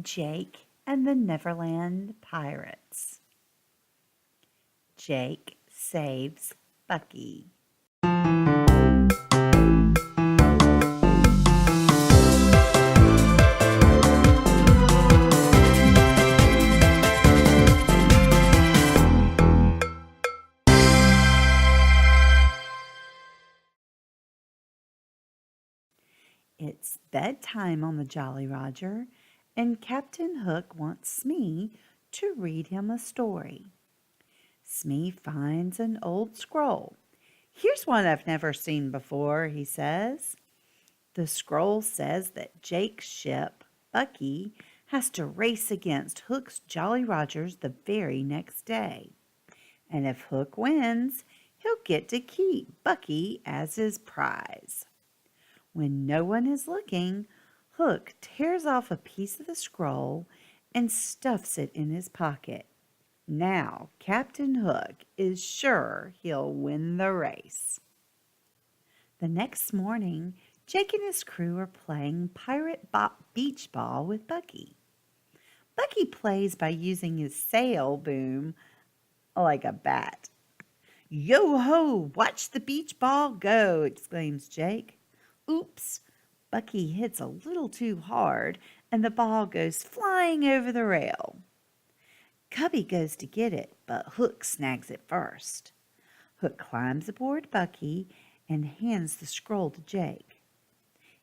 Jake and the Neverland Pirates. Jake Saves Bucky. It's bedtime on the Jolly Roger, and Captain Hook wants Smee to read him a story. Smee finds an old scroll. "Here's one I've never seen before," he says. The scroll says that Jake's ship, Bucky, has to race against Hook's Jolly Rogers the very next day. And if Hook wins, he'll get to keep Bucky as his prize. When no one is looking, Hook tears off a piece of the scroll and stuffs it in his pocket. Now Captain Hook is sure he'll win the race. The next morning, Jake and his crew are playing beach ball with Bucky. Bucky plays by using his sail boom like a bat. "Yo-ho, watch the beach ball go," exclaims Jake. Oops! Bucky hits a little too hard, and the ball goes flying over the rail. Cubby goes to get it, but Hook snags it first. Hook climbs aboard Bucky and hands the scroll to Jake.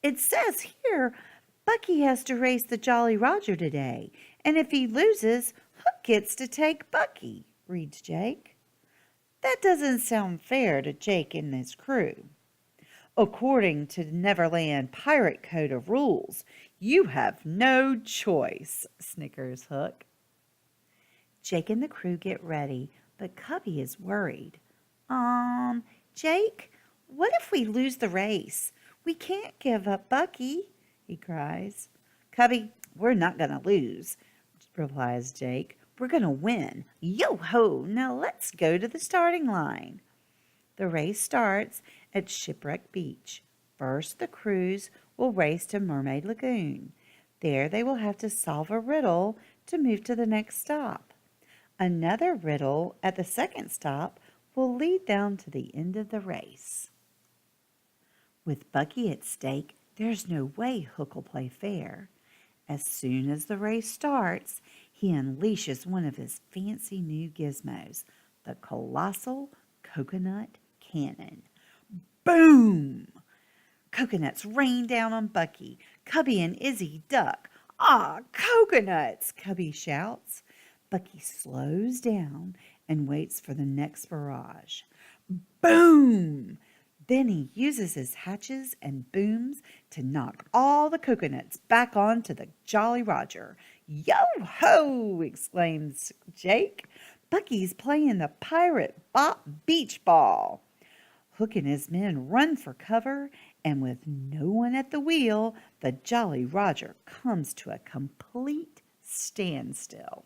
"It says here Bucky has to race the Jolly Roger today, and if he loses, Hook gets to take Bucky," reads Jake. That doesn't sound fair to Jake and his crew. "According to the Neverland Pirate Code of Rules, you have no choice," snickers Hook. Jake and the crew get ready, but Cubby is worried. Jake, what if we lose the race? We can't give up Bucky," he cries. "Cubby, we're not going to lose," replies Jake. "We're going to win. Yo-ho, now let's go to the starting line." The race starts at Shipwreck Beach. First, the crews will race to Mermaid Lagoon. There they will have to solve a riddle to move to the next stop. Another riddle at the second stop will lead down to the end of the race. With Bucky at stake, there's no way Hook will play fair. As soon as the race starts, he unleashes one of his fancy new gizmos, the colossal coconut cannon. Boom! Coconuts rain down on Bucky. Cubby and Izzy duck. "Ah, coconuts!" Cubby shouts. Bucky slows down and waits for the next barrage. Boom! Then he uses his hatches and booms to knock all the coconuts back onto the Jolly Roger. "Yo-ho!" exclaims Jake. "Bucky's playing the pirate beach ball." Hook and his men run for cover, and with no one at the wheel, the Jolly Roger comes to a complete standstill.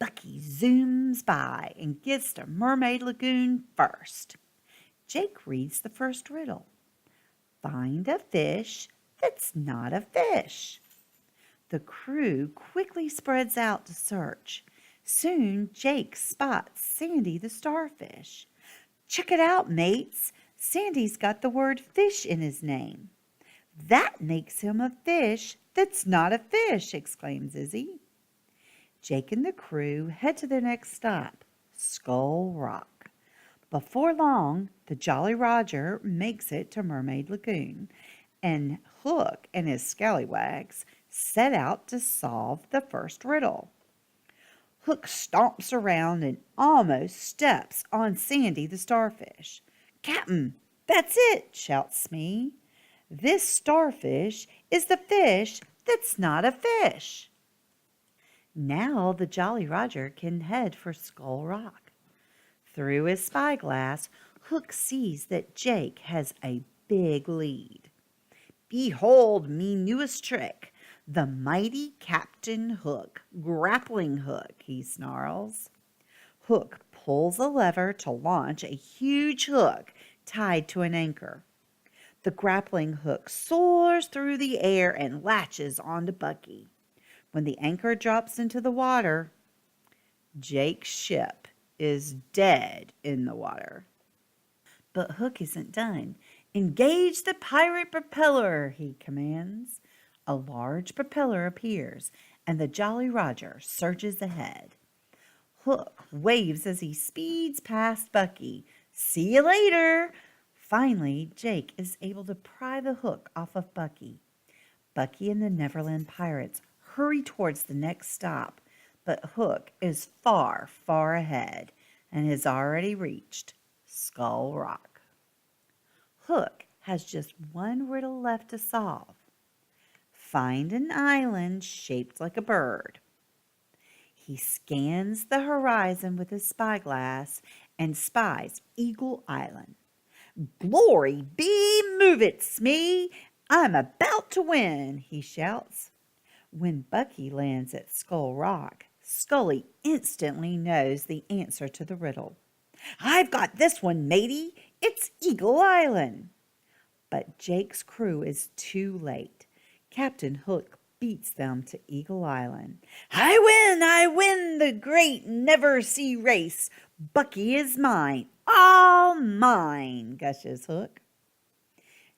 Bucky zooms by and gets to Mermaid Lagoon first. Jake reads the first riddle. "Find a fish that's not a fish." The crew quickly spreads out to search. Soon Jake spots Sandy the starfish. "Check it out, mates. Sandy's got the word fish in his name." "That makes him a fish that's not a fish," exclaims Izzy. Jake and the crew head to their next stop, Skull Rock. Before long, the Jolly Roger makes it to Mermaid Lagoon, and Hook and his scallywags set out to solve the first riddle. Hook stomps around and almost steps on Sandy the starfish. "Captain, that's it!" shouts Smee. "This starfish is the fish that's not a fish." Now the Jolly Roger can head for Skull Rock. Through his spyglass, Hook sees that Jake has a big lead. "Behold me newest trick, the mighty Captain Hook, grappling hook," he snarls. Hook pulls a lever to launch a huge hook tied to an anchor. The grappling hook soars through the air and latches onto Bucky. When the anchor drops into the water, Jake's ship is dead in the water. But Hook isn't done. Engage the pirate propeller, he commands. A large propeller appears, and the Jolly Roger surges ahead. Hook waves as he speeds past Bucky. See you later! Finally, Jake is able to pry the hook off of Bucky. Bucky and the Neverland Pirates hurry towards the next stop, but Hook is far, far ahead and has already reached Skull Rock. Hook has just one riddle left to solve. Find an island shaped like a bird. He scans the horizon with his spyglass and spies Eagle Island. Glory be, move it, Smee! I'm about to win, he shouts. When Bucky lands at Skull Rock, Scully instantly knows the answer to the riddle. I've got this one, matey. It's Eagle Island. But Jake's crew is too late. Captain Hook beats them to Eagle Island. I win the great never-see race. Bucky is mine, all mine, gushes Hook.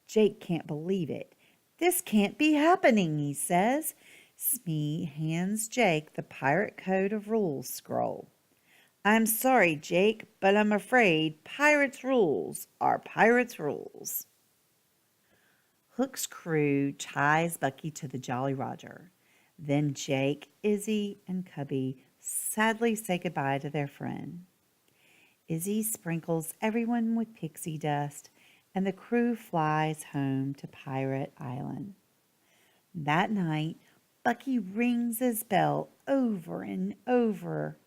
Jake can't believe it. This can't be happening, he says. Smee hands Jake the Pirate Code of Rules scroll. I'm sorry, Jake, but I'm afraid pirates' rules are pirates' rules. Hook's crew ties Bucky to the Jolly Roger. Then Jake, Izzy, and Cubby sadly say goodbye to their friend. Izzy sprinkles everyone with pixie dust, and the crew flies home to Pirate Island. That night, Bucky rings his bell over and over.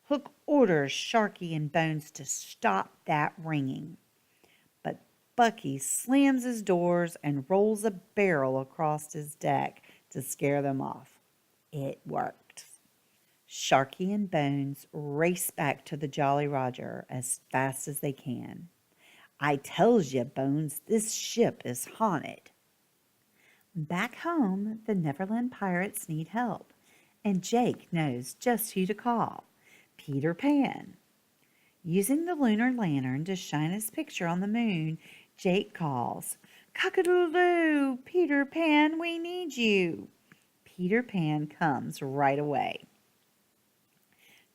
Hook orders Sharky and Bones to stop that ringing. But Bucky slams his doors and rolls a barrel across his deck to scare them off. It worked. Sharky and Bones race back to the Jolly Roger as fast as they can. I tells you, Bones, this ship is haunted. Back home, the Neverland Pirates need help, and Jake knows just who to call. Peter Pan. Using the lunar lantern to shine his picture on the moon, Jake calls, Cock-a-doodle-doo, Peter Pan, we need you. Peter Pan comes right away.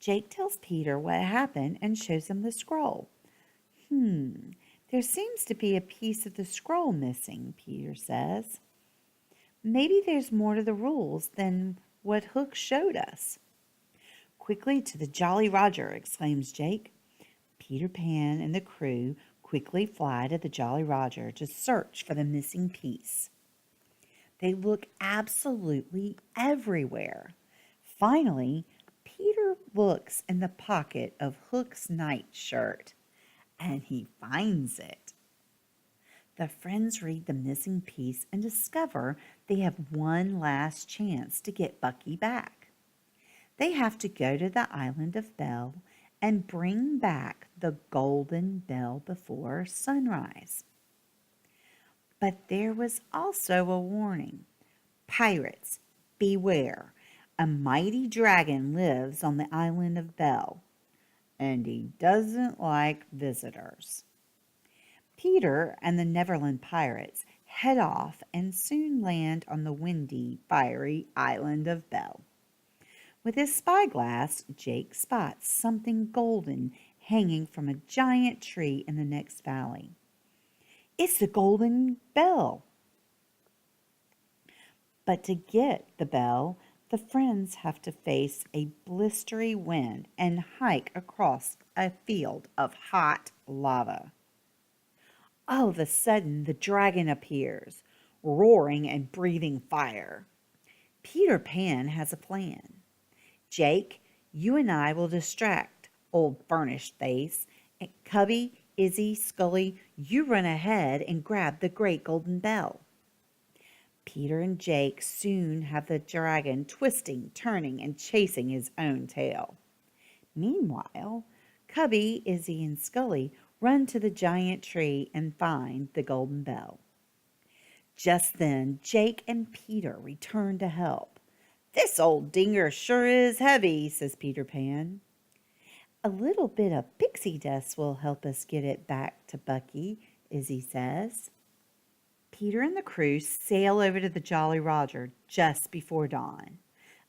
Jake tells Peter what happened and shows him the scroll. There seems to be a piece of the scroll missing, Peter says. Maybe there's more to the rules than what Hook showed us. Quickly to the Jolly Roger, exclaims Jake. Peter Pan and the crew quickly fly to the Jolly Roger to search for the missing piece. They look absolutely everywhere. Finally, Peter looks in the pocket of Hook's nightshirt, and he finds it. The friends read the missing piece and discover they have one last chance to get Bucky back. They have to go to the island of Belle and bring back the golden bell before sunrise. But there was also a warning. Pirates, beware. A mighty dragon lives on the island of Belle, and he doesn't like visitors. Peter and the Neverland Pirates head off and soon land on the windy, fiery island of Belle. With his spyglass, Jake spots something golden hanging from a giant tree in the next valley. It's the golden bell. But to get the bell, the friends have to face a blistery wind and hike across a field of hot lava. All of a sudden, the dragon appears, roaring and breathing fire. Peter Pan has a plan. Jake, you and I will distract old Furnished Face. And Cubby, Izzy, Scully, you run ahead and grab the great golden bell. Peter and Jake soon have the dragon twisting, turning, and chasing his own tail. Meanwhile, Cubby, Izzy, and Scully run to the giant tree and find the golden bell. Just then, Jake and Peter return to help. This old dinger sure is heavy, says Peter Pan. A little bit of pixie dust will help us get it back to Bucky, Izzy says. Peter and the crew sail over to the Jolly Roger just before dawn.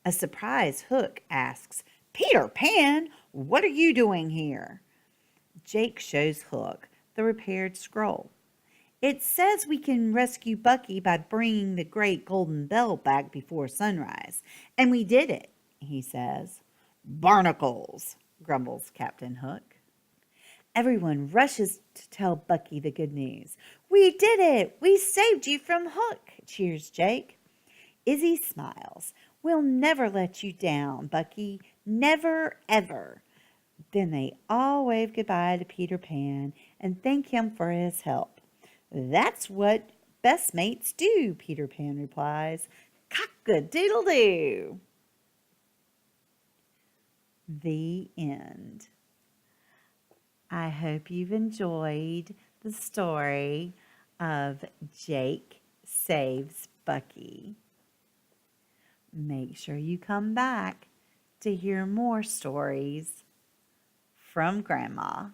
A surprised Hook asks, Peter Pan, what are you doing here? Jake shows Hook the repaired scroll. It says we can rescue Bucky by bringing the great golden bell back before sunrise. And we did it, he says. Barnacles, grumbles Captain Hook. Everyone rushes to tell Bucky the good news. We did it! We saved you from Hook, cheers Jake. Izzy smiles. We'll never let you down, Bucky. Never, ever. Then they all wave goodbye to Peter Pan and thank him for his help. That's what best mates do, Peter Pan replies. Cock-a-doodle-doo. The end. I hope you've enjoyed the story of Jake Saves Bucky. Make sure you come back to hear more stories from Grandma.